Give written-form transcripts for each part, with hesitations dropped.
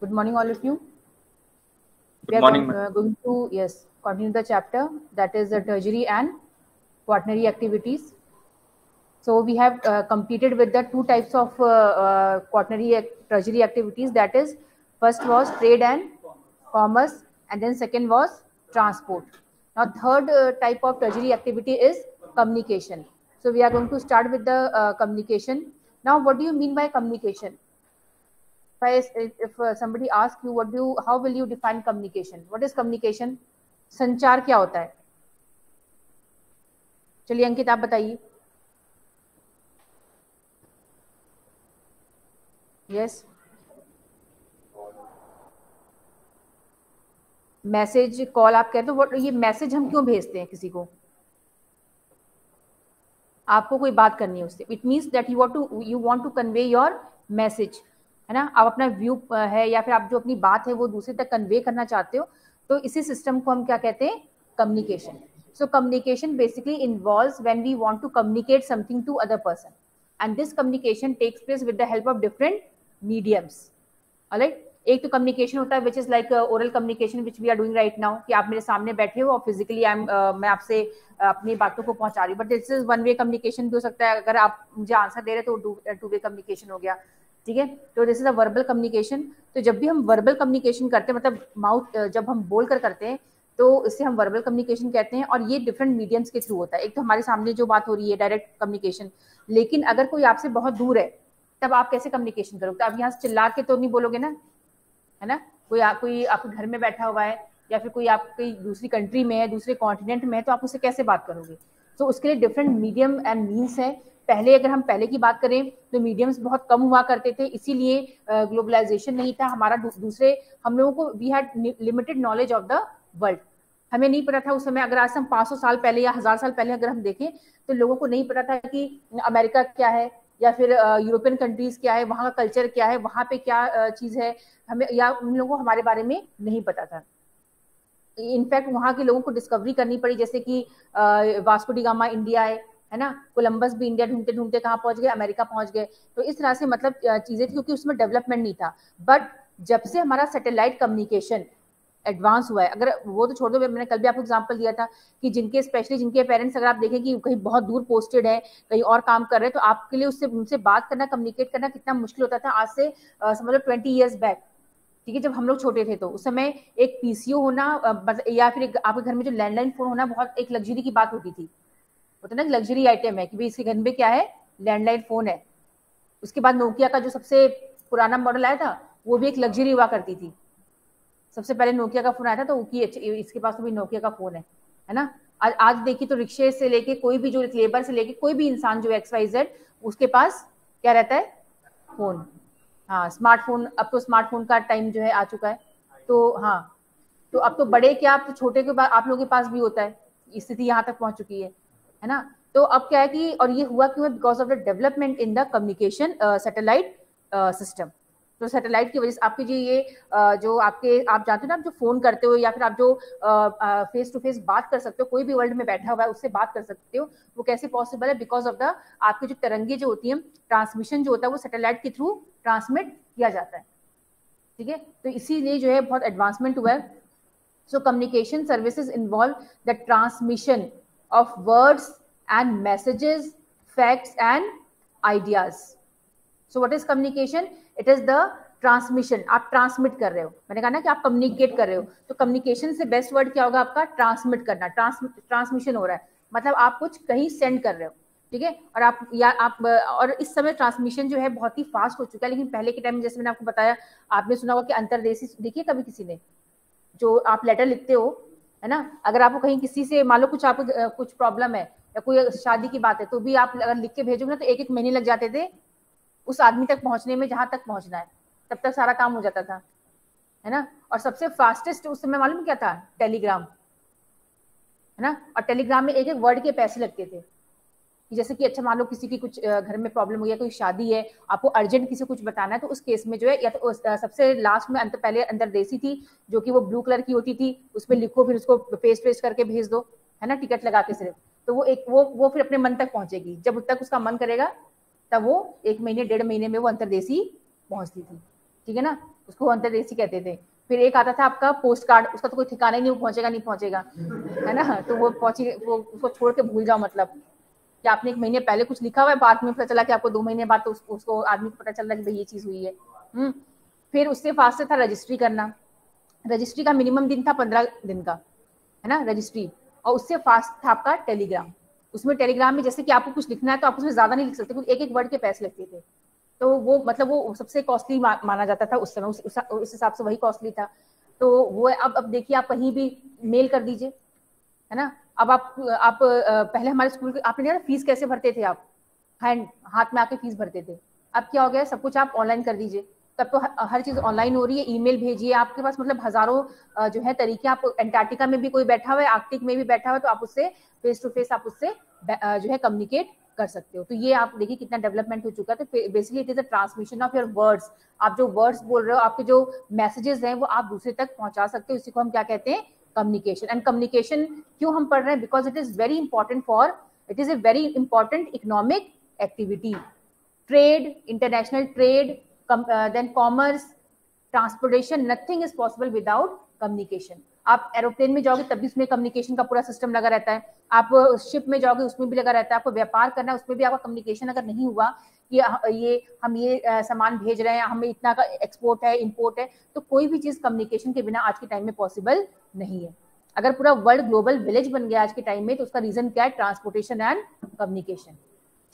Good morning, all of you. We Good are morning, going to continue the chapter, that is the tertiary and quaternary activities. So we have completed with the two types of quaternary tertiary activities. That is, first was trade and commerce, and then second was transport. Now third type of tertiary activity is communication. So we are going to start with the communication. Now, what do you mean by communication? If somebody asks you, how will you define communication? What is communication? संचार क्या होता है? चलिए अंकित आप बताइए. Yes, message call आप कहते हो. ये मैसेज हम क्यों भेजते हैं किसी को? आपको कोई बात करनी है उससे. It means that you want to convey your message, है ना. आप अपना व्यू है या फिर आप जो अपनी बात है वो दूसरे तक कन्वे करना चाहते हो, तो इसी सिस्टम को हम क्या कहते हैं? Communication. So communication basically involves when we want to communicate something to other person, and this communication takes place with the help of different mediums. Alright, एक तो communication होता है which is like oral communication which we are doing right now, कि आप मेरे सामने बैठे हो और physically मैं आपसे अपनी बातों को पहुंचा रही हूँ. But this is one way communication भी हो सकता है. अगर आप मुझे आंसर दे रहे तो टू वे कम्युनिकेशन हो गया. ठीक है, तो this is a verbal communication. तो जब भी हम वर्बल कम्युनिकेशन करते हैं, मतलब माउथ जब हम बोल कर करते हैं, तो इससे हम वर्बल कम्युनिकेशन कहते हैं. और ये डिफरेंट मीडियम्स के थ्रू होता है. एक तो हमारे सामने जो बात हो रही है डायरेक्ट कम्युनिकेशन, लेकिन अगर कोई आपसे बहुत दूर है तब आप कैसे कम्युनिकेशन करोगे? तो आप यहाँ से चिल्ला के तो नहीं बोलोगे ना, है ना. कोई आपके घर में बैठा हुआ है या फिर कोई आपकी दूसरी कंट्री में है, दूसरे कॉन्टिनेंट में है, तो आप उससे कैसे बात करोगे? तो उसके लिए डिफरेंट मीडियम एंड मीन्स है. पहले अगर हम पहले की बात करें तो मीडियम्स बहुत कम हुआ करते थे, इसीलिए ग्लोबलाइजेशन नहीं था हमारा. दूसरे हम लोगों को we had limited knowledge of the world. हमें नहीं पता था उस समय. अगर आज हम 500 साल पहले या 1000 साल पहले अगर हम देखें तो लोगों को नहीं पता था कि अमेरिका क्या है या फिर यूरोपियन कंट्रीज क्या है, वहाँ का कल्चर क्या है, वहाँ पे क्या चीज है, हमें या उन लोगों को हमारे बारे में नहीं पता था. इनफैक्ट वहाँ के लोगों को डिस्कवरी करनी पड़ी, जैसे कि वास्को डी गामा इंडिया है ना. कोलंबस भी इंडिया ढूंढते ढूंढते कहाँ पहुंच गए? अमेरिका पहुंच गए. तो इस तरह से मतलब चीजें थी, क्योंकि उसमें डेवलपमेंट नहीं था. बट जब से हमारा सैटेलाइट कम्युनिकेशन एडवांस हुआ है, अगर वो तो छोड़ दो, मैंने कल भी आपको एग्जांपल दिया था कि जिनके स्पेशली जिनके पेरेंट्स अगर आप देखें कि कहीं बहुत दूर पोस्टेड है, कहीं और काम कर रहे हैं, तो आपके लिए उससे उनसे बात करना, कम्युनिकेट करना कितना मुश्किल होता था आज से समझ लो 20 ईयर्स बैक. ठीक है, जब हम लोग छोटे थे तो उस समय एक पीसीओ होना या फिर आपके घर में जो लैंडलाइन फोन होना बहुत एक लग्जरी की बात होती थी. होता ना लग्जरी आइटम है कि भाई इसके घर में क्या है? लैंडलाइन फोन है. उसके बाद नोकिया का जो सबसे पुराना मॉडल आया था वो भी एक लग्जरी हुआ करती थी. सबसे पहले नोकिया का फोन आया था, तो इसके पास तो भी नोकिया का फोन है ना. आज देखिए तो रिक्शे से लेके कोई भी जो लेबर से लेके कोई भी इंसान जो XYZ उसके पास क्या रहता है? फोन. हाँ, स्मार्टफोन. अब तो स्मार्टफोन का टाइम जो है आ चुका है. तो हाँ, तो अब तो बड़े क्या आप तो छोटे के आप लोगों के पास भी होता है. स्थिति यहाँ तक पहुंच चुकी है ना. तो अब क्या है कि और ये हुआ क्यों है? Because of the development in the communication satellite system. तो सैटेलाइट की वजह से आपके जो ये जो आपके आप जानते हो ना, आप जो फोन करते हो या फिर आप जो फेस टू फेस बात कर सकते हो, कोई भी वर्ल्ड में बैठा हुआ है उससे बात कर सकते हो, वो कैसे पॉसिबल है? बिकॉज ऑफ द आपकी जो तरंगे जो होती है, ट्रांसमिशन जो होता है वो सैटेलाइट के थ्रू ट्रांसमिट किया जाता है. ठीक है, तो इसीलिए जो है बहुत एडवांसमेंट हुआ है. So communication services involve the transmission of words and messages, facts and ideas. So what is communication? It is the transmission. आप ट्रांसमिट कर रहे हो. मैंने कहा ना कि आप कम्युनिकेट कर रहे हो, तो कम्युनिकेशन से बेस्ट वर्ड क्या होगा आपका? ट्रांसमिट करना. ट्रांसमिशन हो रहा है मतलब आप कुछ कहीं सेंड कर रहे हो. ठीक है, और और इस समय ट्रांसमिशन जो है बहुत ही फास्ट हो चुका है. लेकिन पहले के टाइम में जैसे मैंने आपको बताया, आपने सुना होगा कि अंतरदेशी, देखिए कभी किसी ने जो आप लेटर लिखते हो, है ना, अगर आपको कहीं किसी से मान लो कुछ आपको कुछ प्रॉब्लम है या कोई शादी की बात है, तो भी आप अगर लिख के भेजोगे ना तो 1-1 महीने लग जाते थे उस आदमी तक पहुंचने में, जहां तक पहुंचना है. तब तक सारा काम हो जाता था, है ना. और सबसे फास्टेस्ट उस समय मालूम क्या था? टेलीग्राम, है ना. और टेलीग्राम में 1-1 वर्ड के पैसे लगते थे. जैसे कि अच्छा मान लो किसी की कुछ घर में प्रॉब्लम हो गया, कोई शादी है, आपको अर्जेंट किसी कुछ बताना है, तो उस केस में जो है या तो सबसे लास्ट में पहले अंतरदेशी थी जो कि वो ब्लू कलर की होती थी, उसमें लिखो फिर उसको पेस्ट करके भेज दो, है ना, टिकट लगा के सिर्फ. तो वो फिर अपने मन तक पहुंचेगी. जब तक उसका मन करेगा तब वो 1 महीने 1.5 महीने में वो अंतरदेशी पहुंचती थी. ठीक है ना. उसको अंतर्देशी कहते थे। फिर एक आता था आपका पोस्ट कार्ड, उसका तो कोई ठिकाना ही नहीं, वो पहुंचेगा नहीं पहुंचेगा, है ना, तो वो पहुंची, वो उसको छोड़ के भूल जाओ, मतलब कि आपने 1 महीने पहले कुछ लिखा हुआ है, बाद में पता चला कि आपको 2 महीने बाद तो उसको आदमी को पता चल रहा है कि भाई ये चीज हुई है। फिर उससे फास्ट था रजिस्ट्री करना। रजिस्ट्री का मिनिमम दिन था 15 दिन का, है ना, रजिस्ट्री। और उससे फास्ट था आपका टेलीग्राम। उसमें टेलीग्राम में जैसे कि आपको कुछ लिखना है तो आप उसमें ज्यादा नहीं लिख सकते, क्योंकि एक एक वर्ड के पैसे लगते थे। तो वो मतलब वो सबसे कॉस्टली माना जाता था उस समय, उस हिसाब से वही कॉस्टली था। तो वो अब देखिए, आप कहीं भी मेल कर दीजिए, है ना। अब आप पहले हमारे स्कूल आपने देखा फीस कैसे भरते थे, आप हाथ में आके फीस भरते थे। अब क्या हो गया, सब कुछ आप ऑनलाइन कर दीजिए, तब तो हर चीज ऑनलाइन हो रही है। ईमेल भेजिए, आपके पास मतलब हजारों जो है तरीके। आप एंटार्क्टिका में भी कोई बैठा हुआ है, आर्कटिक में भी बैठा हुआ है, तो आप उससे फेस टू फेस आप उससे जो है कम्युनिकेट कर सकते हो। तो ये आप देखिए कितना डेवलपमेंट हो चुका है। तो basically it is a transmission of your words. आप जो वर्ड्स बोल रहे हो, आपके जो मैसेजेस हैं, वो आप दूसरे तक पहुंचा सकते हो। इसी को हम क्या कहते हैं, कम्युनिकेशन। एंड कम्युनिकेशन क्यों हम पढ़ रहे हैं, because it is very important for, it is a very important economic activity. Trade, international trade, then commerce, transportation, nothing is possible without communication. आप एरोप्लेन में जाओगे तब भी उसमें कम्युनिकेशन का पूरा सिस्टम लगा रहता है। आप शिप में जाओगे उसमें भी लगा रहता है। आपको व्यापार करना है उसमें भी आपका कम्युनिकेशन अगर नहीं हुआ कि ये हम ये सामान भेज रहे हैं, हमें इतना का एक्सपोर्ट है, इंपोर्ट है, तो कोई भी चीज कम्युनिकेशन के बिना आज के टाइम में पॉसिबल नहीं है। अगर पूरा वर्ल्ड ग्लोबल विलेज बन गया आज के टाइम में, तो उसका रीजन क्या है, ट्रांसपोर्टेशन एंड कम्युनिकेशन।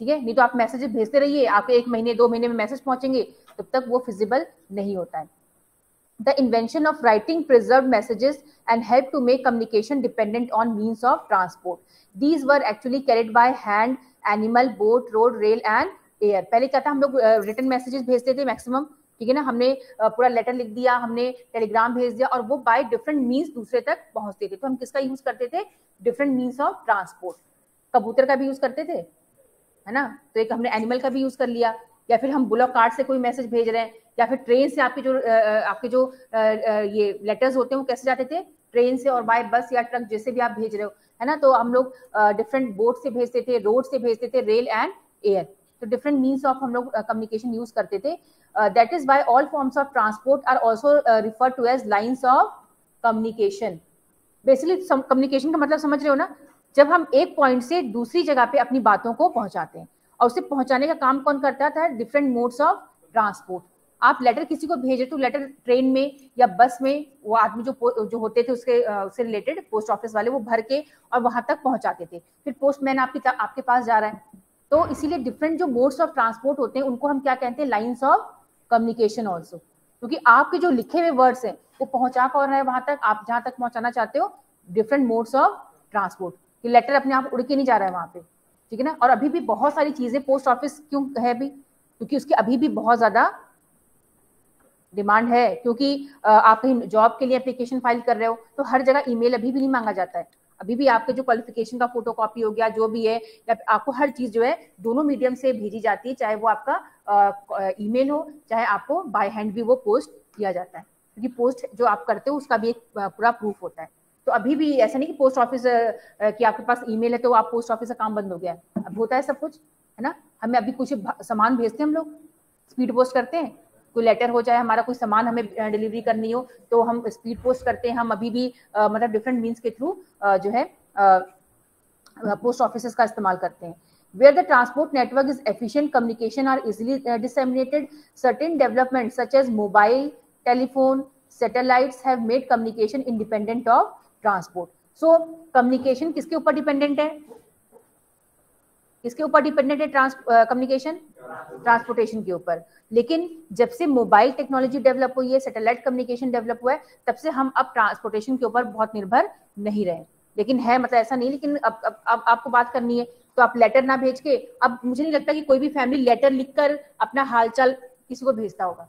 ठीक है, नहीं तो आप मैसेजेस भेजते रहिए, आपके 1 महीने 2 महीने में मैसेज पहुंचेंगे, तब तक वो फिजिबल नहीं होता है। The invention of writing preserved messages and helped to make communication dependent on means of transport. These were actually carried by hand, animal, boat, road, rail and air. पहले क्या था, हम लोग रिटन मैसेजेस भेजते थे मैक्सिमम, ठीक है ना, हमने पूरा लेटर लिख दिया, हमने टेलीग्राम भेज दिया, और वो बाय डिफरेंट मीन्स दूसरे तक पहुंचते थे। तो हम किसका यूज करते थे, डिफरेंट मीन्स ऑफ ट्रांसपोर्ट। कबूतर का भी यूज करते थे, है ना, तो एक हमने एनिमल का भी यूज कर लिया, या फिर हम बुलॉक कार्ट से कोई मैसेज भेज रहे हैं, या फिर ट्रेन से आपके जो ये लेटर्स होते हैं वो कैसे जाते थे, ट्रेन से और बाय बस या ट्रक, जैसे भी आप भेज रहे हो, है ना। तो हम लोग डिफरेंट बोट से भेजते थे, रोड से भेजते थे, रेल एंड एयर। तो डिफरेंट मीन्स ऑफ हम लोग कम्युनिकेशन यूज करते थे। That is why all forms of transport are also refer to as lines of communication. Basically communication का मतलब समझ रहे हो ना, जब हम एक पॉइंट से दूसरी जगह पे अपनी बातों को पहुंचाते हैं, और उसे पहुंचाने का काम कौन करता था, डिफरेंट मोड्स ऑफ ट्रांसपोर्ट। आप लेटर किसी को भेजे तो लेटर ट्रेन में या बस में, वो आदमी जो होते थे उससे रिलेटेड पोस्ट ऑफिस वाले, वो भर के और वहां तक पहुंचाते थे। फिर पोस्टमैन आपके पास जा रहा है, तो इसीलिए डिफरेंट जो मोड्स ऑफ ट्रांसपोर्ट होते हैं उनको हम क्या कहते हैं, लाइन्स ऑफ कम्युनिकेशन ऑल्सो। क्योंकि आपके जो लिखे हुए वर्ड्स हैं वो पहुंचा कौन रहा है वहां तक, आप जहां तक पहुंचाना चाहते हो, डिफरेंट मोड्स ऑफ ट्रांसपोर्ट। कि लेटर अपने आप उड़ के नहीं जा रहा है वहां पे, ठीक है ना। और अभी भी बहुत सारी चीजें पोस्ट ऑफिस क्यों है भी, क्योंकि उसकी अभी भी बहुत ज्यादा डिमांड है। क्योंकि आप कहीं जॉब के लिए एप्लीकेशन फाइल कर रहे हो तो हर जगह ईमेल अभी भी नहीं मांगा जाता है। अभी भी आपके जो क्वालिफिकेशन का फोटोकॉपी हो गया, जो भी है, या आपको हर चीज जो है दोनों मीडियम से भेजी जाती है, चाहे वो आपका ईमेल हो, चाहे आपको बाय हैंड भी वो पोस्ट किया जाता है। क्योंकि पोस्ट जो आप करते हो उसका भी एक पूरा प्रूफ होता है। तो अभी भी ऐसा नहीं कि पोस्ट ऑफिस कि आपके पास ईमेल है तो आप पोस्ट ऑफिस का काम बंद हो गया है, अब होता है सब कुछ, है ना। हमें अभी कुछ सामान भेजते हैं, हम लोग स्पीड पोस्ट करते हैं, कोई लेटर हो, चाहे हमारा कोई सामान हमें डिलीवरी करनी हो तो हम स्पीड पोस्ट करते हैं। हम अभी भी मतलब डिफरेंट मीन्स के थ्रू जो है पोस्ट ऑफिस का इस्तेमाल करते हैं। Where the transport network is efficient, communication are easily disseminated. Certain developments such as mobile, telephone, satellites have made communication independent of transport. So communication किसके ऊपर डिपेंडेंट है, किसके ऊपर डिपेंडेंट है कम्युनिकेशन, ट्रांसपोर्टेशन के ऊपर। लेकिन जब से मोबाइल टेक्नोलॉजी डेवलप हुई है, सैटेलाइट कम्युनिकेशन डेवलप हुआ है, तब से हम अब ट्रांसपोर्टेशन के ऊपर बहुत निर्भर नहीं रहे। लेकिन है मतलब ऐसा नहीं, लेकिन अब आपको बात करनी है तो आप लेटर ना भेज के, अब मुझे नहीं लगता कि कोई भी फैमिली लेटर लिखकर अपना हालचाल किसी को भेजता होगा,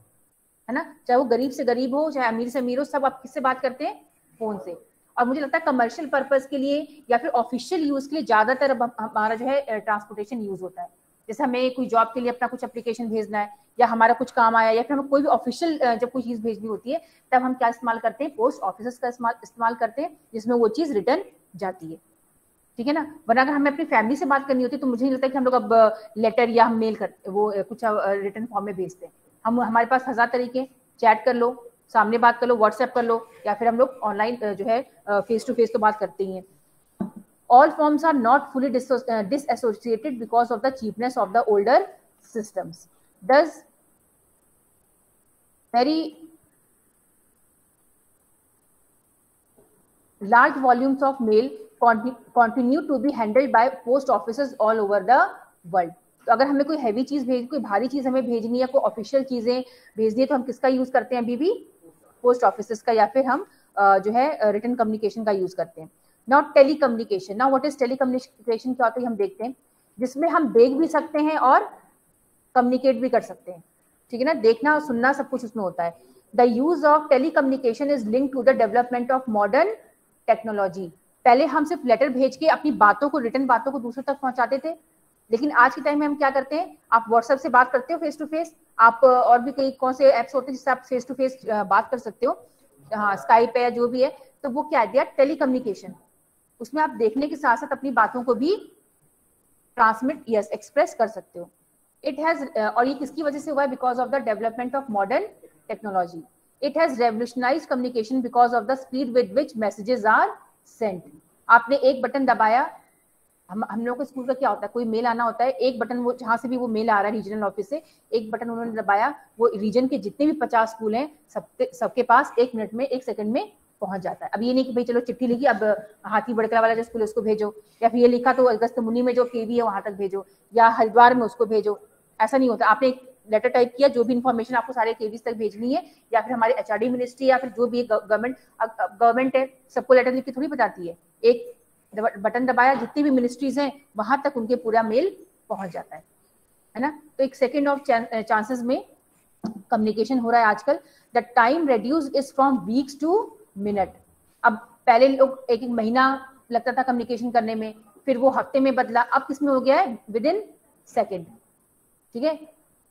है ना। चाहे वो गरीब से गरीब हो, चाहे अमीर से अमीर हो, सब आप किससे बात करते हैं, फोन से। और मुझे लगता है कमर्शियल पर्पस के लिए या फिर ऑफिशियल यूज के लिए ज्यादातर हमारा जो है ट्रांसपोर्टेशन यूज होता है। जैसे हमें कोई जॉब के लिए अपना कुछ एप्लीकेशन भेजना है, या हमारा कुछ काम आया, या फिर हमें कोई भी ऑफिशियल जब कोई चीज भेजनी होती है, तब हम क्या इस्तेमाल करते हैं, पोस्ट ऑफिस का इस्तेमाल करते हैं, जिसमें वो चीज रिटर्न जाती है, ठीक है ना। वरना अगर हमें अपनी फैमिली से बात करनी होती है तो मुझे नहीं लगता कि हम लोग अब लेटर या हम मेल करते वो कुछ रिटर्न फॉर्म में भेजते हैं। हमारे पास 1000 तरीके, चैट कर लो, सामने बात कर लो, व्हाट्सएप कर लो, या फिर हम लोग ऑनलाइन जो है फेस टू फेस तो बात करते ही हैं. All forms are not fully disassociated because of the cheapness of the older systems. Thus, very large volumes of mail continue to be handled by post offices all over the world. तो अगर हमें कोई heavy चीज कोई भारी चीज हमें भेजनी है, कोई ऑफिशियल चीजें भेजनी है, तो हम किसका यूज करते हैं अभी भी? पोस्ट ऑफिसेस का, या फिर हम जो है रिटन कम्युनिकेशन का यूज करते हैं. Not telecommunication. Now what is telecommunication? क्या होता है हम देखते हैं, जिसमें हम देख भी सकते हैं और कम्युनिकेट भी कर सकते हैं. ठीक है ना, देखना और सुनना सब कुछ उसमें होता है. The use of telecommunication is link to the development of modern technology. पहले हम सिर्फ लेटर भेज के अपनी बातों को, रिटन बातों को दूसरों तक पहुंचाते थे, लेकिन आज के टाइम में हम क्या करते हैं, आप व्हाट्सएप से बात करते हो फेस टू फेस, आप और भी कई कौन से एप्स होते हैं जिससे आप फेस टू फेस बात कर सकते हो, हाँ स्काइप है, जो भी है, तो वो क्या दिया? Telecommunication. उसमें आप देखने के साथ साथ अपनी बातों को भी ट्रांसमिट, यस, एक्सप्रेस कर सकते हो. इट हैज, और ये किसकी वजह से हुआ है? Because of the development of modern technology. It has revolutionised communication because of the speed with which messages are sent. आपने एक बटन दबाया, हम लोग के स्कूल का क्या होता है, कोई मेल आना होता है, एक बटन, वो जहां से भी वो मेल आ रहा है रीजनल ऑफिस से, एक बटन उन्होंने दबाया, वो रीजन के जितने भी 50 स्कूल हैं सबके पास 1 मिनट में, 1 सेकंड में पहुंच जाता है. अब ये नहीं कि भाई चलो चिट्ठी लिखी, अब हाथी बड़कला वाला जो स्कूल है उसको भेजो, या फिर ये लिखा तो अगस्त मुनि में जो केवी है वहां तक भेजो, या हरिद्वार में उसको भेजो. ऐसा नहीं होता. आपने एक लेटर टाइप किया, जो भी इन्फॉर्मेशन आपको सारे केवीज तक भेजनी है, या फिर हमारे एचआरडी मिनिस्ट्री या फिर जो भी गवर्नमेंट है, सबको लेटर लिख के थोड़ी बताती है. एक बटन दबाया, जितनी भी मिनिस्ट्रीज हैं वहां तक उनके पूरा मेल पहुंच जाता है ना. तो एक सेकेंड ऑफ चांसेस में कम्युनिकेशन हो रहा है आजकल. The time reduce is from weeks to minute. अब पहले लोग एक महीना लगता था कम्युनिकेशन करने में, फिर वो हफ्ते में बदला, अब किसमें हो गया है? With in second. ठीक है.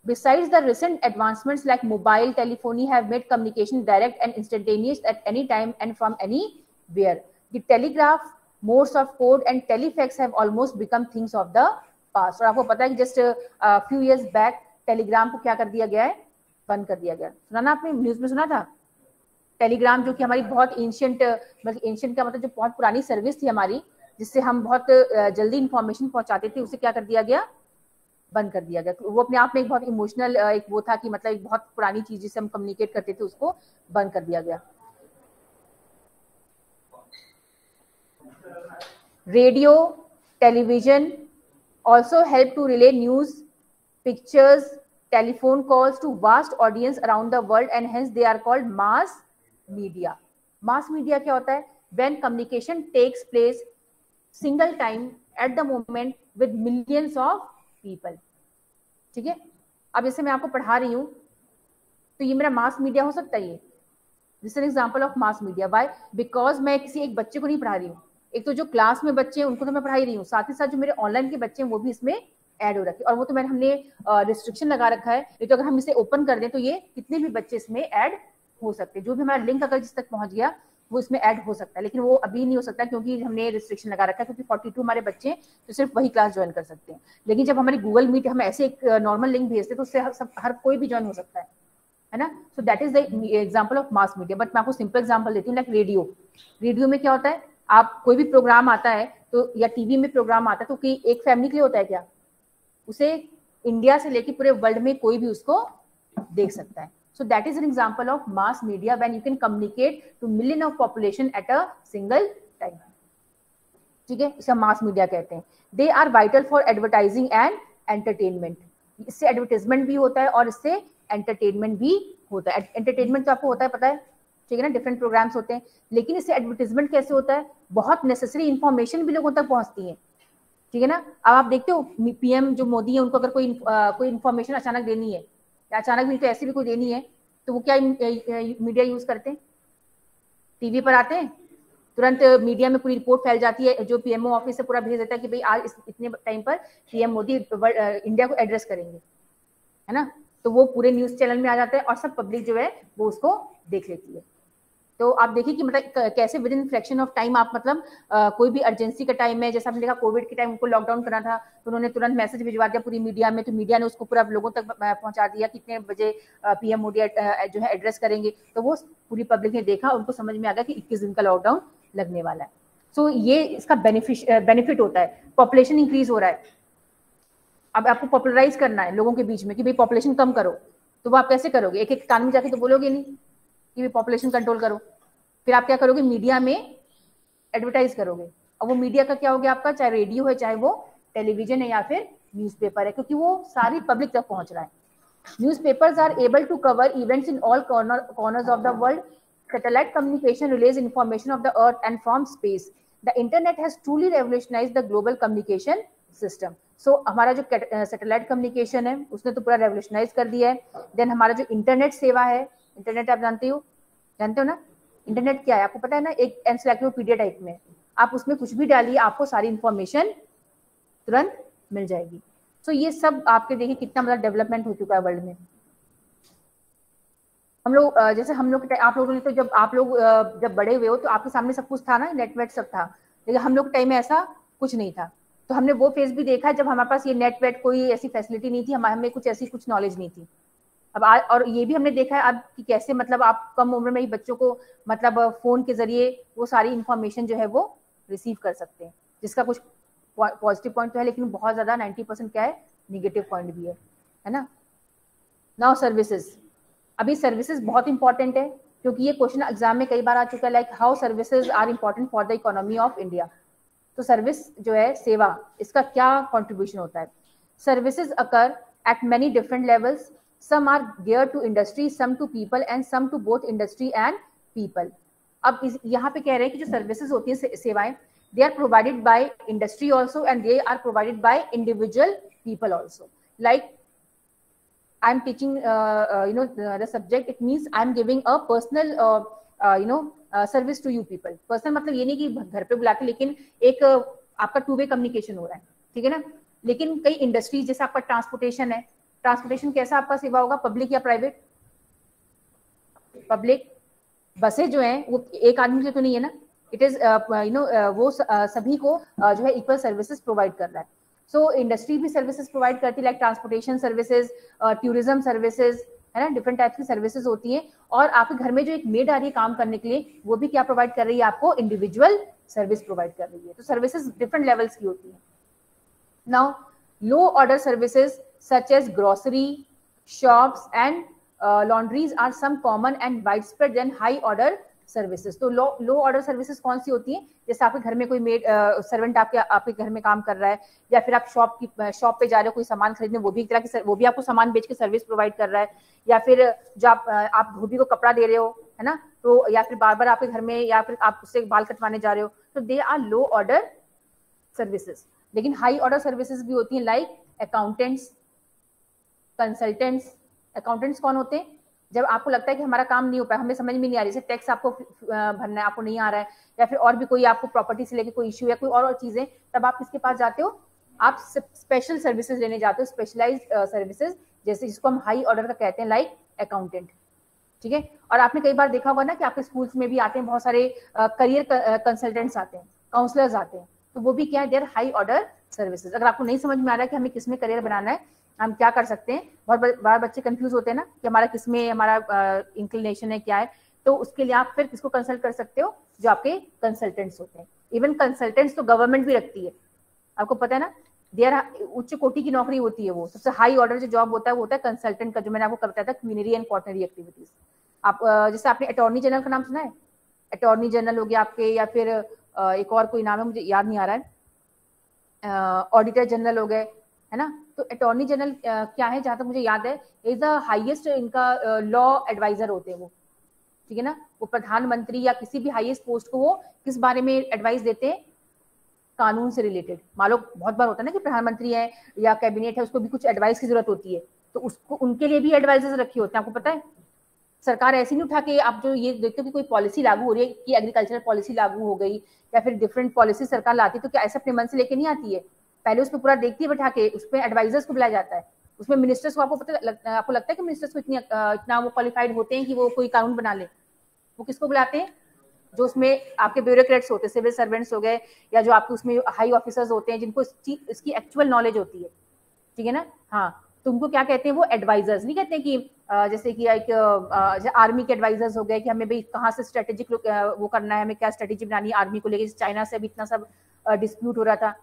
Besides, the recent advancements like mobile telephony have made communication direct and instantaneous at any time and from anywhere. The telegraph, Morse of code and telefax have almost become things of the past. और आपको पता है कि just few years back Telegram को क्या कर दिया गया है? बंद कर दिया गया. सुना ना आपने, न्यूज में सुना था? टेलीग्राम जो कि हमारी बहुत एंशियंट, मतलब एंशियंट का मतलब जो बहुत पुरानी सर्विस थी हमारी, जिससे हम बहुत जल्दी इंफॉर्मेशन पहुंचाते थे, उसे क्या कर दिया गया? बंद कर दिया गया. वो अपने आप में एक बहुत इमोशनल एक वो था कि मतलब एक बहुत पुरानी चीज जिससे हम कम्युनिकेट करते थे, उसको बंद कर दिया गया. Radio, television also help to relay news, pictures, telephone calls to vast audience around the world and hence they are called mass media. Mass media क्या होता है? When communication takes place single time at the moment with millions of people. ठीक है. अब जैसे मैं आपको पढ़ा रही हूँ तो ये मेरा मास मीडिया हो सकता है. ये this an example of mass media. Why? Because मैं किसी एक बच्चे को नहीं पढ़ा रही हूँ. एक तो जो क्लास में बच्चे हैं उनको तो मैं पढ़ाई रही हूँ, साथ ही साथ जो मेरे ऑनलाइन के बच्चे हैं वो भी इसमें ऐड हो रखे, और वो तो हमने रिस्ट्रिक्शन लगा रखा है. ये तो अगर हम इसे ओपन कर दें तो ये कितने भी बच्चे इसमें ऐड हो सकते हैं. जो भी हमारा लिंक अगर जिस तक पहुंच गया वो इसमें ऐड हो सकता है, लेकिन वो अभी नहीं हो सकता क्योंकि हमने रिस्ट्रिक्शन लगा रखा है, क्योंकि 42 हमारे बच्चे हैं तो सिर्फ वही क्लास ज्वाइन कर सकते हैं. लेकिन जब हमारी गूगल मीट हम ऐसे एक नॉर्मल लिंक भेजते तो उससे हर कोई भी ज्वाइन हो सकता है ना. So that is the example of mass media. But मैं आपको सिंपल एग्जाम्पल देती हूँ. Like radio. रेडियो में क्या होता है? आप कोई भी प्रोग्राम आता है तो, या टीवी में प्रोग्राम आता है तो कि एक फैमिली के लिए होता है क्या? उसे इंडिया से लेके पूरे वर्ल्ड में कोई भी उसको देख सकता है. So that is an example of mass media when you can communicate to million of population at a single time. ठीक है, इसे मास मीडिया कहते हैं. They are vital for advertising and entertainment. इससे एडवर्टाइजमेंट भी होता है और इससे एंटरटेनमेंट भी होता है. एंटरटेनमेंट तो आपको होता है, पता है, ठीक है ना, डिफरेंट प्रोग्राम्स होते हैं. लेकिन इससे एडवर्टाइजमेंट कैसे होता है? बहुत नेसेसरी इंफॉर्मेशन भी लोगों तक पहुंचती है. ठीक है ना. अब आप देखते हो पीएम जो मोदी है, उनको अगर कोई इन्फॉर्मेशन अचानक देनी है, अचानक भी तो ऐसी भी कोई देनी है, तो वो क्या मीडिया यूज करते हैं? टीवी पर आते हैं, तुरंत मीडिया में पूरी रिपोर्ट फैल जाती है, जो पीएमओ ऑफिस से पूरा भेज देता है कि भाई आज इतने टाइम पर पीएम मोदी इंडिया को एड्रेस करेंगे, है ना. तो वो पूरे न्यूज चैनल में आ जाता है और सब पब्लिक जो है वो उसको देख लेती है. तो आप देखिए कि मतलब कैसे with in fraction of time आप मतलब कोई भी अर्जेंसी का टाइम है, जैसे आपने देखा कोविड के टाइम उनको लॉकडाउन करना था तो उन्होंने तुरंत मैसेज भिजवा दिया पूरी मीडिया में, तो मीडिया ने उसको पूरा लोगों तक पहुंचा दिया कितने बजे पीएम मोदी जो है एड्रेस करेंगे, तो वो पूरी पब्लिक ने देखा, उनको समझ में आ गया कि 21 दिन का लॉकडाउन लगने वाला है। सो ये इसका बेनिफिट होता है। पॉपुलेशन इंक्रीज हो रहा है, अब आपको पॉपुलराइज करना है लोगों के बीच में कि भाई पॉपुलेशन कम करो, तो वो आप कैसे करोगे? एक एक कान में जाके तो बोलोगे नहीं कि भाई पॉपुलेशन कंट्रोल करो, फिर आप क्या करोगे? मीडिया में एडवर्टाइज करोगे, और वो मीडिया का क्या हो गया आपका, चाहे रेडियो है, चाहे वो टेलीविजन है या फिर न्यूज़पेपर है, क्योंकि वो सारी पब्लिक तक पहुंच रहा है। Newspapers are able to cover events in all corners of the world. Satellite communication relays information of the earth and from space. The internet has truly revolutionized the global communication system. So हमारा जो satellite communication है उसने तो पूरा revolutionise कर दिया है। Then हमारा जो इंटरनेट सेवा है, इंटरनेट आप जानते हो ना? इंटरनेट क्या है आपको पता है ना? एक एनसाइक्लोपीडिया टाइप में, आप उसमें कुछ भी डालिए आपको सारी इंफॉर्मेशन तुरंत मिल जाएगी। तो ये सब आपके देखिए कितना मतलब डेवलपमेंट हो चुका है वर्ल्ड में। हम लोग जैसे हम लोग आप लोगों ने तो जब आप लोग जब बड़े हुए हो तो आपके सामने सब कुछ था ना, नेटवर्क सब था, लेकिन हम लोग के टाइम में ऐसा कुछ नहीं था। तो हमने वो फेज भी देखा है जब हमारे पास ये नेटवर्क कोई ऐसी फैसिलिटी नहीं थी, हमें कुछ नॉलेज नहीं थी। अब और ये भी हमने देखा है अब कि कैसे मतलब आप कम उम्र में ही बच्चों को मतलब फोन के जरिए वो सारी इंफॉर्मेशन जो है वो रिसीव कर सकते हैं, जिसका कुछ पॉजिटिव पॉइंट तो है, लेकिन बहुत ज्यादा 90% क्या है, निगेटिव पॉइंट भी है ना। नाउ सर्विसेज, अभी सर्विसेज बहुत इंपॉर्टेंट है क्योंकि ये क्वेश्चन एग्जाम में कई बार आ चुका है, like how services are important for the economy of India. तो सर्विस जो है सेवा, इसका क्या कंट्रीब्यूशन होता है? Services occur at many different levels, some are geared to industry, some to people and some to both industry and people. अब यहाँ पे कह रहे हैं कि जो सर्विसेज होती हैं सेवाएं, they are provided by industry also and they are provided by individual people also. Like I am teaching the subject, it means I am giving a personal service to you people. Personal मतलब ये नहीं कि घर पे बुला के, लेकिन एक आपका टू वे कम्युनिकेशन हो रहा है, ठीक है ना। लेकिन कई इंडस्ट्रीज जैसे आपका ट्रांसपोर्टेशन है, ट्रांसपोर्टेशन कैसा आपका सेवा होगा, पब्लिक या प्राइवेट? पब्लिक। बसें जो हैं वो एक आदमी से तो नहीं है ना, इट इज वो सभी को जो है इक्वल सर्विसेज प्रोवाइड कर रहा है। सो इंडस्ट्री भी सर्विसेज प्रोवाइड करती है, like transportation services, tourism services, है ना, डिफरेंट टाइप की सर्विसेज होती हैं। और आपके घर में जो एक मेड आ रही है काम करने के लिए, वो भी क्या प्रोवाइड कर रही है आपको, इंडिविजुअल सर्विस प्रोवाइड कर रही है। तो सर्विसेज डिफरेंट लेवल्स की होती है। Now low order services such as grocery, shops and laundries are some common and widespread than high order services. तो लो ऑर्डर सर्विसेज कौन सी होती हैं? जैसे आपके घर में कोई मेड सर्वेंट आपके घर में काम कर रहा है, या फिर आप शॉप पे जा रहे हो कोई सामान खरीदने, वो भी एक तरह की वो भी आपको सामान बेच के सर्विस प्रोवाइड कर रहा है। या फिर जो आप धोबी को कपड़ा दे रहे हो, है ना, तो या फिर बार बार आपके घर में, या फिर आप उससे बाल कटवाने जा रहे हो, तो they are low order services. लेकिन हाई ऑर्डर सर्विसेज भी होती हैं, लाइक अकाउंटेंट्स, कंसल्टेंट्स। अकाउंटेंट्स कौन होते हैं? जब आपको लगता है कि हमारा काम नहीं हो पाया, हमें समझ में नहीं आ रही, जैसे टैक्स आपको भरना है, आपको नहीं आ रहा है, या फिर और भी कोई आपको प्रॉपर्टी से लेके कोई इश्यू है, कोई और चीजें, तब आप किसके पास जाते हो? आप स्पेशल सर्विसेज लेने जाते हो, स्पेशलाइज्ड सर्विसेज, जैसे जिसको हम हाई ऑर्डर का कहते हैं, लाइक अकाउंटेंट, ठीक है। और आपने कई बार देखा होगा ना कि आपके स्कूल्स में भी आते हैं बहुत सारे करियर कंसल्टेंट्स आते हैं, काउंसलर्स आते हैं, तो वो भी क्या है, देयर हाई ऑर्डर सर्विसेज। अगर आपको नहीं समझ में आ रहा है कि हमें किसमें करियर बनाना है, हम क्या कर सकते हैं, बहुत बार बच्चे कंफ्यूज होते हैं ना कि हमारा किसमें हमारा इंक्लिनेशन है, क्या है, तो उसके लिए आप फिर किसको कंसल्ट कर सकते हो? जो आपके कंसल्टेंट्स होते हैं। इवन कंसल्टेंट्स तो गवर्नमेंट भी रखती है, आपको पता है ना, देयर उच्च कोटि की नौकरी होती है, वो सबसे हाई ऑर्डर जो जॉब होता है वो होता है कंसल्टेंट का, जो मैंने आपको बताया था, क्यूनरी एंड क्वार्टनरी एक्टिविटीज। आप जैसे आपने अटॉर्नी जनरल का नाम सुना है? अटॉर्नी जनरल हो गया आपके, या फिर एक और कोई नाम है मुझे याद नहीं आ रहा है, ऑडिटर जनरल हो गए, है ना। तो अटॉर्नी जनरल क्या है, जहां तक मुझे याद है, इज द हाईएस्ट इनका लॉ एडवाइजर होते हैं वो, ठीक है ना। वो प्रधानमंत्री या किसी भी हाईएस्ट पोस्ट को वो किस बारे में एडवाइस देते हैं? कानून से रिलेटेड। मान लो बहुत बार होता है ना कि प्रधानमंत्री है या कैबिनेट है, उसको भी कुछ एडवाइस की जरूरत होती है, तो उसको उनके लिए भी एडवाइजर्स रखे होते हैं, आपको पता है। सरकार ऐसी नहीं उठा के, आप जो ये देखते हो कि कोई पॉलिसी लागू हो रही है, कि एग्रीकल्चरल पॉलिसी लागू हो गई या फिर डिफरेंट पॉलिसी सरकार लाती है, तो क्या ऐसे अपने मन से लेके नहीं आती है, पहले उसमें पूरा देखती है बैठा के, उसमें एडवाइजर्स को बुलाया जाता है, उसमें मिनिस्टर्स को, आपको लगता है कि मिनिस्टर्स को इतना वो क्वालिफाइड होते हैं कि वो कोई कानून बना ले? वो किसको बुलाते हैं? जो उसमें आपके ब्यूरोक्रेट्स होते हैं, सिविल सर्वेंट्स हो गए, या जो आपके उसमें हाई ऑफिसर्स होते हैं जिनको इसकी एक्चुअल नॉलेज होती है, ठीक है ना। हाँ, तो उनको क्या कहते हैं? वो एडवाइजर्स नहीं कहते कि जैसे कि एक आर्मी के एडवाइजर्स हो गए कि हमें भाई कहाँ से स्ट्रेटेजिक वो करना है, हमें क्या स्ट्रेटेजी बनानी है आर्मी को लेकर, चाइना से अभी इतना सब डिस्प्यूट हो रहा था,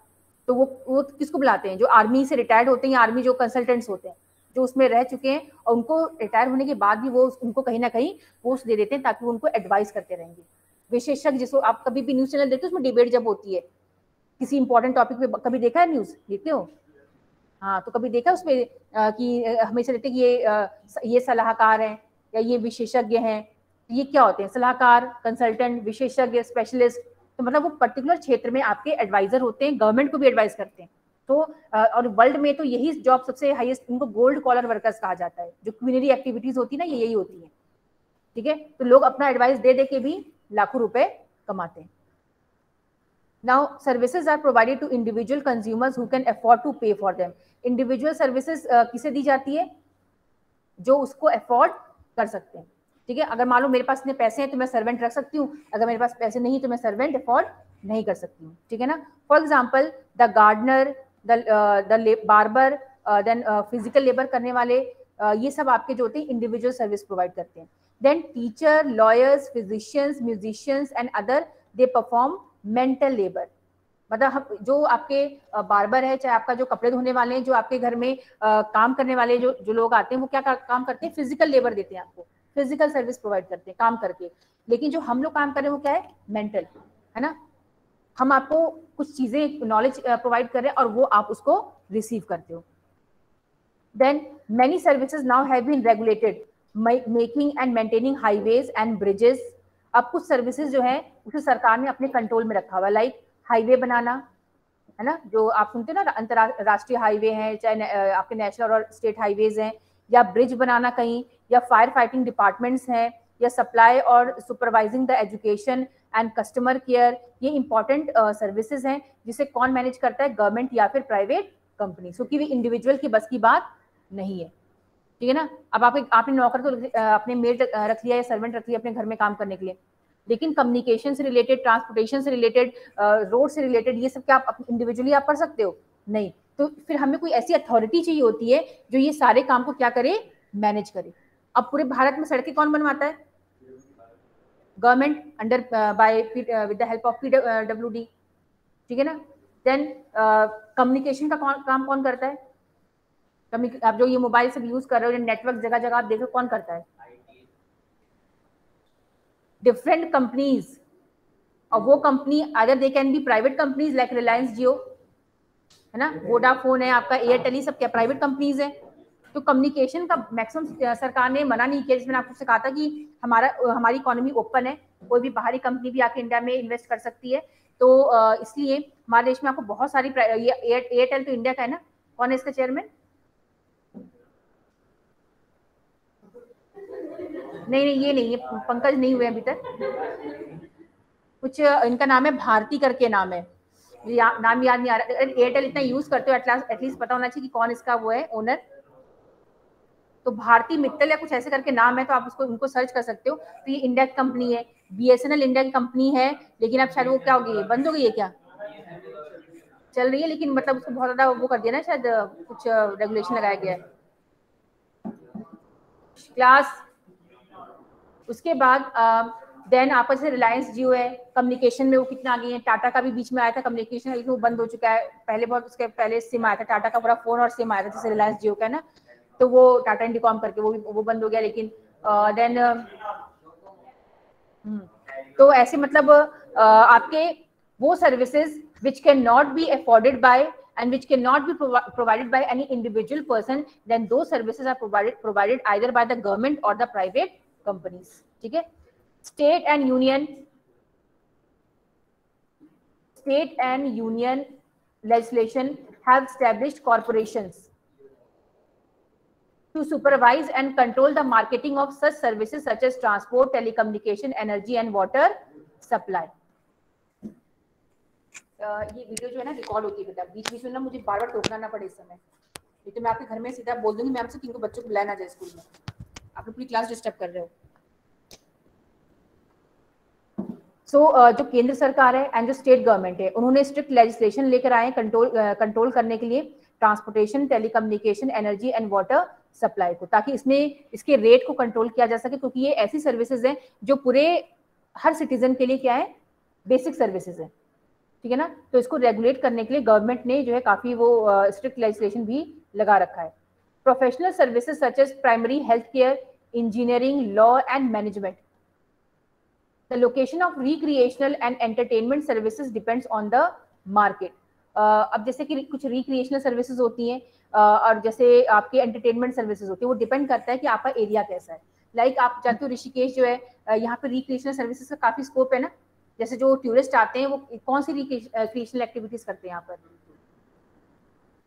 तो वो किसको बुलाते हैं? जो आर्मी से रिटायर्ड होते हैं या आर्मी जो कंसल्टेंट्स होते हैं जो उसमें रह चुके हैं, और उनको रिटायर होने के बाद भी वो उनको कहीं ना कहीं पोस्ट दे देते हैं ताकि वो उनको एडवाइस करते रहेंगे। विशेषज्ञ, जिसको आप कभी भी न्यूज चैनल देखते हो उसमें डिबेट जब होती है किसी इंपॉर्टेंट टॉपिक पे, कभी देखा है न्यूज? देखते हो? हाँ, तो कभी देखा उसमें कि हमेशा कहते कि ये सलाहकार हैं या ये विशेषज्ञ हैं। ये क्या होते हैं? सलाहकार, कंसल्टेंट, विशेषज्ञ, स्पेशलिस्ट। तो मतलब वो पर्टिकुलर क्षेत्र में आपके एडवाइजर होते हैं, गवर्नमेंट को भी एडवाइस करते हैं। तो और वर्ल्ड में तो यही जॉब सबसे हाईएस्ट, इनको गोल्ड कॉलर वर्कर्स कहा जाता है। जो क्यूनरी एक्टिविटीज होती है ना, ये यही होती है, ठीक है। तो लोग अपना एडवाइस दे दे के भी लाखों रुपए कमाते हैं। Now services are provided to individual consumers who can afford to pay for them. Individual services किसे दी जाती है? जो उसको अफोर्ड कर सकते हैं, ठीक है। अगर मान लो मेरे पास इतने पैसे हैं तो मैं सर्वेंट रख सकती हूँ, अगर मेरे पास पैसे नहीं तो मैं सर्वेंट अफोर्ड नहीं कर सकती हूँ, ठीक है ना। For example the gardener, the barber, then physical labour करने वाले, ये सब आपके जो होते हैं इंडिविजुअल सर्विस प्रोवाइड करते हैं। Then teacher, lawyers, physicians, musicians and other, they perform mental labour. मतलब जो आपके बार्बर है, चाहे आपका जो कपड़े धोने वाले हैं, जो आपके घर में काम करने वाले जो लोग आते हैं, वो क्या काम करते हैं? फिजिकल लेबर देते हैं आपको, फिजिकल सर्विस प्रोवाइड करते हैं काम करके। लेकिन जो हम लोग काम कर रहे हैं वो क्या है? मेंटल, है ना। हम आपको कुछ चीजें, नॉलेज प्रोवाइड कर रहे हैं और वो आप उसको रिसीव करते हो। Then many services now have been regulated, making and maintaining highways and bridges. अब कुछ सर्विसेज जो है उसे सरकार ने अपने कंट्रोल में रखा हुआ, लाइक हाईवे बनाना, है ना, जो आप सुनते हैं ना, अंतरराष्ट्रीय हाईवे हैं, चाहे आपके नेशनल और स्टेट हाईवेज हैं, या ब्रिज बनाना कहीं, या फायर फाइटिंग डिपार्टमेंट्स हैं, या सप्लाई और supervising the education and customer care. ये इंपॉर्टेंट सर्विसेज हैं जिसे कौन मैनेज करता है? गवर्नमेंट या फिर प्राइवेट कंपनी, क्योंकि भी इंडिविजुअल की बस की बात नहीं है, ठीक है ना। अब आपने नौकर तो अपने मेड रख लिया या सर्वेंट रख लिया अपने घर में काम करने के लिए, लेकिन कम्युनिकेशन से रिलेटेड, ट्रांसपोर्टेशन से रिलेटेड, रोड से रिलेटेड, ये सब क्या आप इंडिविजुअली आप कर सकते हो? नहीं। तो फिर हमें कोई ऐसी अथॉरिटी चाहिए होती है जो ये सारे काम को क्या करे? मैनेज करे। अब पूरे भारत में सड़कें कौन बनवाता है? Government, under by with the help of PWD, ठीक है ना। देन कम्युनिकेशन का काम कौन करता है? आप जो ये मोबाइल सब यूज कर रहे हो, नेटवर्क जगह जगह आप देखो कौन करता है? Different companies. और वो company other they can be private companies like Reliance Jio, है ना, वोडाफोन है, आपका एयरटेल, ही सब क्या प्राइवेट कंपनीज है। तो कम्युनिकेशन का मैक्सिमम सरकार ने मना नहीं किया, जिसमें आपको कहा था कि हमारी इकोनॉमी ओपन है, कोई भी बाहरी कंपनी भी आके इंडिया में इन्वेस्ट कर सकती है। तो इसलिए हमारे देश में आपको बहुत सारी, एयरटेल तो इंडिया का है ना, कौन है इसका चेयरमैन? नहीं, ये नहीं है, पंकज नहीं हुए अभी तक, कुछ इनका नाम है भारती करके नाम है, नाम याद नहीं आ रहा। एयरटेल इतना यूज करते हो एटलीस्ट पता होना चाहिए कि कौन इसका वो है ओनर। तो भारती मित्तल या कुछ ऐसे करके नाम है, तो आप उसको उनको सर्च कर सकते हो। तो ये इंडिया की कंपनी है, BSNL इंडिया की कंपनी है, लेकिन अब शायद वो क्या हो गई है, बंद हो गई है क्या? चल रही है, लेकिन मतलब उसको बहुत ज्यादा वो कर दिया ना, शायद कुछ रेगुलेशन लगाया गया है। क्लास, उसके बाद देन आपस में रिलायंस जियो है, कम्युनिकेशन में वो कितना आगे है। टाटा का भी बीच में आया था कम्युनिकेशन, लेकिन वो बंद हो चुका है। पहले बहुत उसके पहले सिम आया था टाटा का, पूरा फोन और सिम आया था, जैसे रिलायंस जियो का है ना, तो वो टाटा इंडिकॉम करके वो बंद हो गया। लेकिन देन तो ऐसे मतलब आपके वो services which can not be afforded by and which cannot be provided by any individual person, then those services are provided either by the government or the private companies, ठीक है। state and union legislation have established corporations to supervise and control the marketing of such services such as transport, telecommunication, energy and water supply. ये video जो है ना record होती है बेटा, बीच बीच में ना मुझे बार बार टोकना ना पड़े इस समय, नहीं तो मैं आपके घर में सीधा बोल दूंगी मैम से कि इनको बच्चों को बुलाया ना जाए स्कूल में, आप लोग पूरी क्लास डिस्टर्ब कर रहे हो। जो केंद्र सरकार है एंड जो स्टेट गवर्नमेंट है, उन्होंने स्ट्रिक्ट लेजिस्लेशन लेकर आए कंट्रोल करने के लिए transportation, telecommunication, energy and water supply को, ताकि इसमें इसके रेट को कंट्रोल किया जा सके, क्योंकि ये ऐसी सर्विसेज हैं जो पूरे हर सिटीजन के लिए क्या है, बेसिक सर्विसेज है, ठीक है ना। तो इसको रेगुलेट करने के लिए गवर्नमेंट ने जो है काफी वो स्ट्रिक्ट लेजिस्लेशन भी लगा रखा है। Professional services such as primary health care, engineering, law and management. The location of recreational and entertainment services depends on the market. अब जैसे कि कुछ रिक्रिएशनल सर्विसेज होती हैं और जैसे आपके एंटरटेनमेंट सर्विसेज होती है, वो डिपेंड करता है कि आपका एरिया कैसा है। लाइक आप जानते हो ऋषिकेश जो है, यहाँ पे रिक्रिएशनल सर्विसेज का काफी स्कोप है ना। जैसे जो टूरिस्ट आते हैं वो कौन सी रिक्रिएशनल एक्टिविटीज करते हैं यहाँ पर?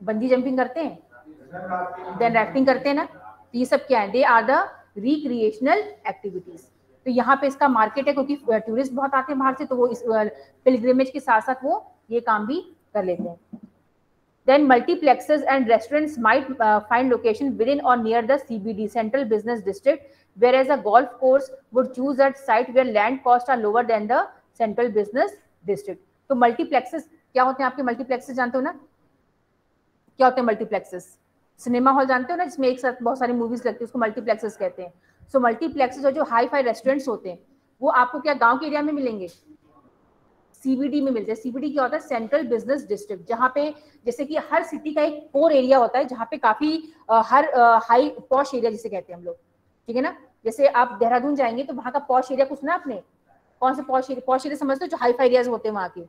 बंजी जंपिंग करते हैं, देन राफ्टिंग करते हैं ना। तो ये सब क्या है? They are the recreational activities. तो यहाँ पे इसका मार्केट है, क्योंकि टूरिस्ट बहुत आते हैं बाहर से, तो वो इस पिलग्रिमेज के साथ साथ वो ये काम भी कर लेते हैं। Then multiplexes and restaurants might find location within or near the CBD, Central Business District, whereas a golf course would choose a site where land costs are lower than the Central Business District. तो multiplexes क्या होते हैं आपके? multiplexes जानते हो ना क्या होते हैं multiplexes? सिनेमा हॉल जानते हो ना, जिसमें एक साथ बहुत सारी मूवीज लगती है, उसको मल्टीप्लेक्सेस कहते हैं। सो मल्टीप्लेक्सेस और जो हाई फाई रेस्टोरेंट्स होते हैं वो आपको क्या गांव के एरिया में मिलेंगे? सीबीडी में मिलते हैं। सीबीडी क्या होता है? सेंट्रल बिजनेस डिस्ट्रिक्ट, जहाँ पे जैसे कि हर सिटी का एक कोर एरिया होता है, जहाँ पे काफी हर हाई पॉश एरिया जिसे कहते हैं हम लोग, ठीक है ना। जैसे आप देहरादून जाएंगे तो वहाँ का पॉश एरिया कुछ ना, आपने कौन सा पॉश एरिया समझते हो? जो हाई फाई एरियाज होते हैं वहाँ के,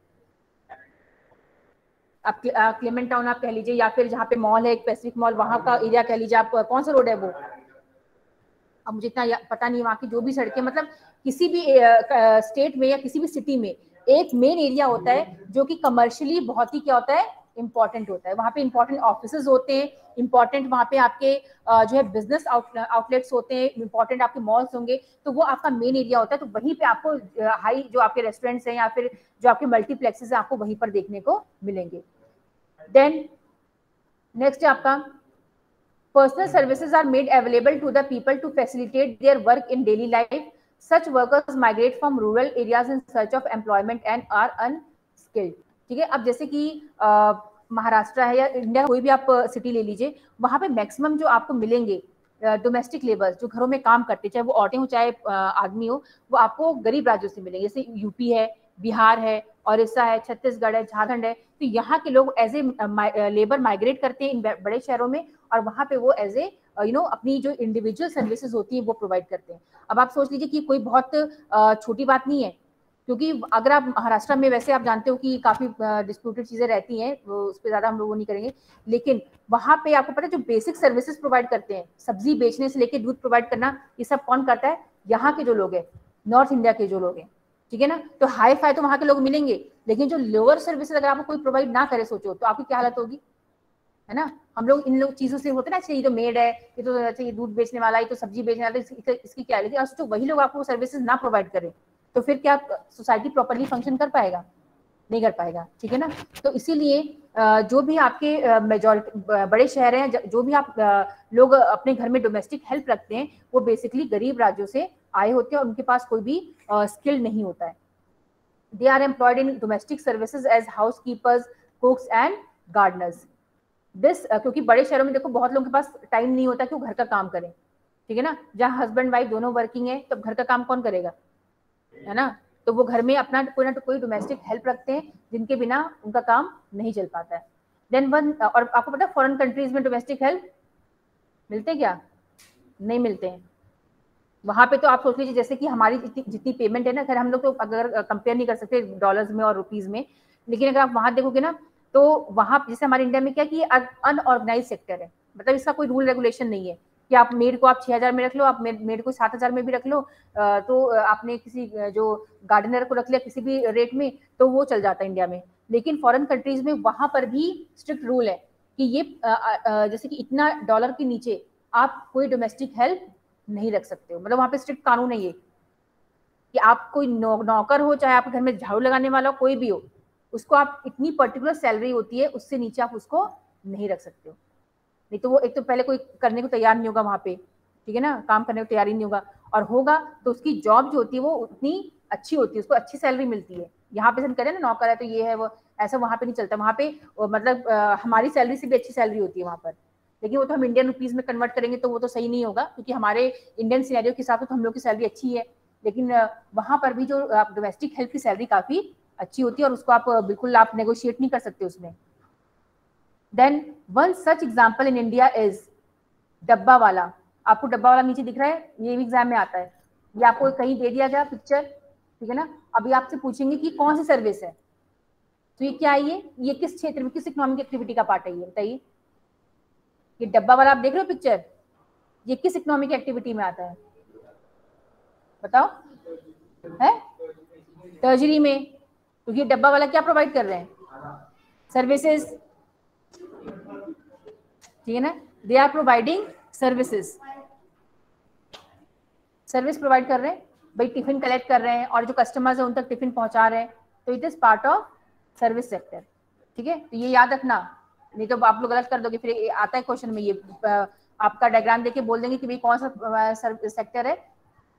आप क्लेमेंट टाउन आप कह लीजिए, या फिर जहाँ पे मॉल है एक पैसिफिक मॉल, वहाँ का एरिया कह लीजिए आप। कौन सा रोड है वो? अब मुझे इतना पता नहीं, वहाँ की जो भी सड़कें, मतलब किसी भी स्टेट में या किसी भी सिटी में एक मेन एरिया होता है जो कि कमर्शियली बहुत ही क्या होता है, इंपॉर्टेंट होता है। वहाँ पे इंपॉर्टेंट ऑफिसेज होते हैं, इंपॉर्टेंट वहाँ पे आपके जो है बिजनेस आउटलेट्स होते हैं, इंपॉर्टेंट आपके मॉल्स होंगे, तो वो आपका मेन एरिया होता है। तो वहीं पे आपको हाई जो आपके रेस्टोरेंट्स हैं या फिर जो आपके मल्टीप्लेक्सेस हैं, आपको वहीं पर देखने को मिलेंगे। देन नेक्स्ट है आपका personal services are made available to the people to facilitate their work in daily life. Such workers migrate from rural areas in search of employment and are unskilled. ठीक है। अब जैसे कि महाराष्ट्र है या इंडिया कोई भी आप सिटी ले लीजिए, वहां पे मैक्सिमम जो आपको मिलेंगे डोमेस्टिक लेबर्स जो घरों में काम करते, चाहे वो औरतें हो चाहे आदमी हो, वो आपको गरीब राज्यों से मिलेंगे। जैसे यूपी है, बिहार है, ओडिशा है, छत्तीसगढ़ है, झारखंड है। तो यहाँ के लोग एज ए लेबर माइग्रेट करते हैं इन बड़े शहरों में, और वहाँ पे वो एज ए अपनी जो इंडिविजुअल सर्विसेज होती है वो प्रोवाइड करते हैं। अब आप सोच लीजिए कि कोई बहुत छोटी बात नहीं है, क्योंकि अगर आप महाराष्ट्र में, वैसे आप जानते हो कि काफी डिस्प्यूटेड चीजें रहती हैं, उस पर ज्यादा हम लोग वो नहीं करेंगे, लेकिन वहां पे आपको पता है जो बेसिक सर्विसेज प्रोवाइड करते हैं, सब्जी बेचने से लेके दूध प्रोवाइड करना, ये सब कौन करता है? यहाँ के जो लोग हैं, नॉर्थ इंडिया के जो लोग हैं, ठीक है ना। तो हाई फाई तो वहां के लोग मिलेंगे, लेकिन जो लोअर सर्विसेज अगर आपको कोई प्रोवाइड ना करे, सोचो तो आपकी क्या हालत होगी, है ना। हम लोग इन लोग चीजों से होते ना, अच्छा ये तो मेड है, ये तो अच्छा ये दूध बेचने वाला, ये तो सब्जी बेचने वाला, इसकी क्या है। लेकिन तो वही लोग आपको सर्विसेज ना प्रोवाइड करें, तो फिर क्या सोसाइटी प्रॉपरली फंक्शन कर पाएगा? नहीं कर पाएगा, ठीक है ना। तो इसीलिए जो भी आपके मेजॉरिटी बड़े शहर हैं, जो भी आप लोग अपने घर में डोमेस्टिक हेल्प रखते हैं, वो बेसिकली गरीब राज्यों से आए होते हैं और उनके पास कोई भी स्किल नहीं होता है। They are employed in domestic services as housekeepers, cooks and gardeners. This क्योंकि बड़े शहरों में देखो बहुत लोगों के पास टाइम नहीं होता कि वो घर का काम करें, ठीक है ना। जहाँ हस्बैंड वाइफ दोनों वर्किंग है, तो घर का काम कौन करेगा, है ना। तो वो घर में अपना कोई ना कोई डोमेस्टिक हेल्प रखते हैं, जिनके बिना उनका काम नहीं चल पाता है। देन और आपको पता है फॉरेन कंट्रीज में डोमेस्टिक हेल्प मिलते हैं क्या? नहीं मिलते हैं। वहां पे तो आप सोच लीजिए जैसे कि हमारी जितनी पेमेंट है ना, खैर हम लोग तो अगर कंपेयर नहीं कर सकते डॉलर्स में और रुपीज में, लेकिन अगर आप वहां देखोगे ना, तो वहां जैसे हमारे इंडिया में क्या कि अनऑर्गेनाइज सेक्टर है, मतलब इसका कोई रूल रेगुलेशन नहीं है कि आप मेड को आप 6,000 में रख लो, आप मेड को 7,000 में भी रख लो, तो आपने किसी जो गार्डनर को रख लिया किसी भी रेट में, तो वो चल जाता है इंडिया में। लेकिन फॉरेन कंट्रीज में वहां पर भी स्ट्रिक्ट रूल है कि ये जैसे कि इतना डॉलर के नीचे आप कोई डोमेस्टिक हेल्प नहीं रख सकते हो। मतलब वहां पे स्ट्रिक्ट कानून है ये कि आप कोई नौकर हो, चाहे आपके घर में झाड़ू लगाने वाला हो, कोई भी हो, उसको आप इतनी पर्टिकुलर सैलरी होती है, उससे नीचे आप उसको नहीं रख सकते हो। नहीं तो वो एक तो पहले कोई करने को तैयार नहीं होगा वहां पे, ठीक है ना, काम करने को तैयार ही नहीं होगा, और होगा तो उसकी जॉब जो होती है वो उतनी अच्छी होती है, उसको अच्छी सैलरी मिलती है। यहाँ पे हम करें ना नौकर है तो ये है वो, ऐसा वहाँ पे नहीं चलता। वहाँ पे मतलब हमारी सैलरी से भी अच्छी सैलरी होती है वहाँ पर, लेकिन वो तो हम इंडियन रुपीज में कन्वर्ट करेंगे तो वो तो सही नहीं होगा, क्योंकि हमारे इंडियन सिनेरियो के हिसाब से तो हम लोग की सैलरी अच्छी है, लेकिन वहाँ पर भी जो डोमेस्टिक हेल्प की सैलरी काफी अच्छी होती है और उसको आप बिल्कुल आप नेगोशिएट नहीं कर सकते उसमें। Then one such example in India is dabbawala. आपको डब्बा वाला नीचे दिख रहा है, ये भी एग्जाम में आता है, ये आपको कहीं दे दिया गया पिक्चर, ठीक है ना। अभी आपसे पूछेंगे कि कौन सी सर्विस है, तो ये क्या है, ये किस क्षेत्र में, किस इकोनॉमिक एक्टिविटी का पार्ट है, ये बताइए। ये डब्बा वाला आप देख रहे हो पिक्चर, ये किस इकोनॉमिक एक्टिविटी में आता है, बताओ। है ट्रेजरी में, क्योंकि ये डब्बा वाला क्या प्रोवाइड कर रहे हैं, सर्विसेज, ठीक है ना। They are providing services, service provide कर रहे हैं भाई, टिफिन कलेक्ट कर रहे हैं और जो कस्टमर्स है उन तक टिफिन पहुंचा रहे हैं, तो it is part of service sector, ठीक है। तो ये याद रखना, नहीं तो आप लोग गलत कर दोगे, फिर आता है क्वेश्चन में ये आपका डायग्राम देके बोल देंगे कि भाई कौन सा सेक्टर है,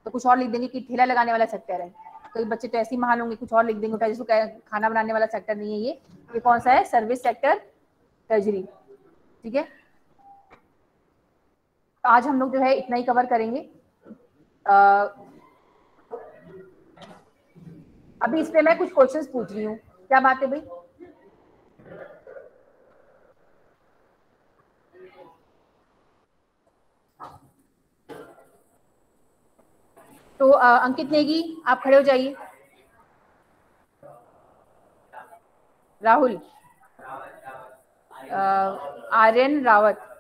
तो कुछ और लिख देंगे कि ठेला लगाने वाला सेक्टर है। कई बच्चे तो ऐसे ही महान होंगे, कुछ और लिख देंगे, जिसको खाना बनाने वाला सेक्टर नहीं है ये कौन सा है, सर्विस सेक्टर, ट्रेजरी, ठीक है। आज हम लोग जो है इतना ही कवर करेंगे। अभी इस पे मैं कुछ क्वेश्चंस पूछ रही हूँ, क्या बात है भाई। तो अंकित नेगी आप खड़े हो जाइए। राहुल, आर्यन रावत,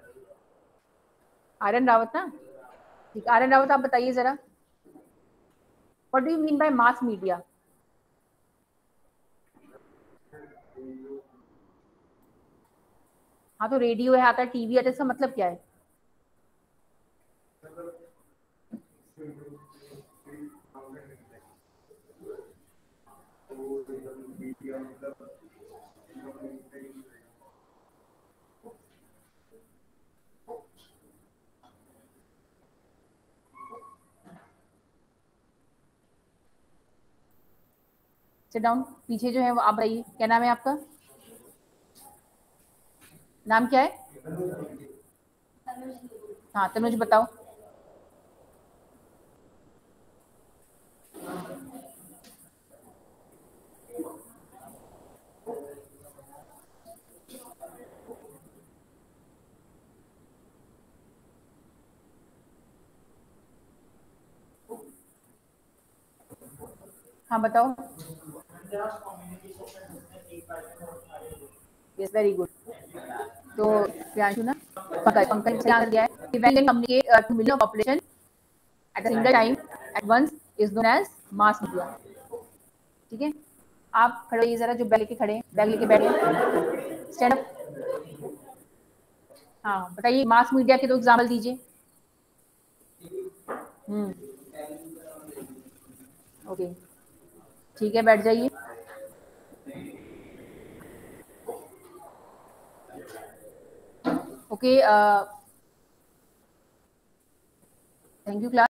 आर्यन रावत ना, ठीक। आर्यन रावत आप बताइए जरा, what do you mean by mass media. हाँ तो रेडियो है, आता है, टीवी आता है, इसका मतलब क्या है। सिट डाउन, पीछे जो है वो आप बताइए, क्या नाम है आपका, नाम क्या है। हाँ तनुज बताओ। हाँ बताओ। Yes very good. तो प्रियांशु ना, पंकज, पंकज से आंसर दिया है कि when communicate to million population at a single time at once is known as mass media, ठीक है। आप खड़े होइए जरा, जो बैग लेके खड़े हैं, बैग लेके बैठे, स्टैंड अप। हाँ बताइए, मास मीडिया के दो एग्जाम्पल दीजिए। ओके, ठीक है, बैठ जाइए। Okay, thank you class.